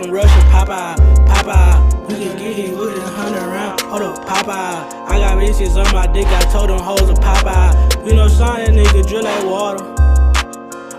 from Russia, Popeye. We can get hit with a 100 round. Hold up, Popeye. I got bitches on my dick, I told them hoes a Popeye. You know, son, that nigga drill like water.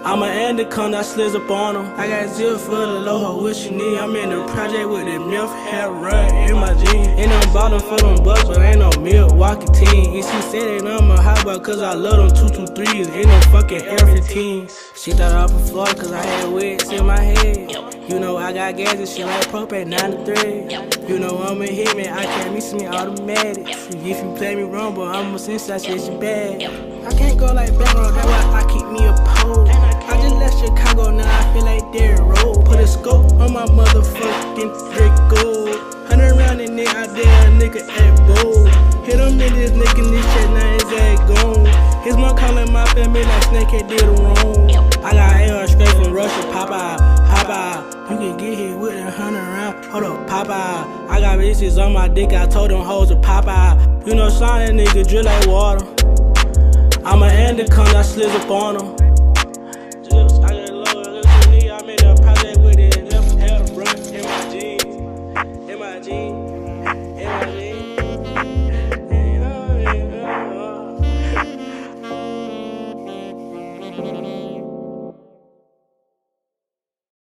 I'm an anaconda, I sliz up on them. I got zip for the low hoe, what you need? I'm in the project with the milk hair run in my jeans. Ain't no bottom for them bucks, but ain't no Milwaukee team. And she said that I'm a hot boy, cause I love them 223s. Ain't no fucking Air 15s. She thought I was Florida, cause I had wigs in my head. You know I got gas and shit like propane 93. You know I'm a hitman, I can't miss me automatics. If you play me wrong, but I'm a sense, shit you bad. I can't go like background, that's why I keep me a pole. I just left Chicago, now I feel like Derrick Rose. Put a scope on my motherfucking Draco. 100 round in there, I dare a nigga at bold. Hit him in this nigga, this shit, now his ass gone. His mom calling my family like Snakehead did wrong. I got AR straight from Russia, Popeye. You can get hit with a 100 round. Hold up, Popeye. I got bitches on my dick, I told them hoes a Popeye. You know, son, that nigga drill like water. I'm an anaconda, I sliz up on them.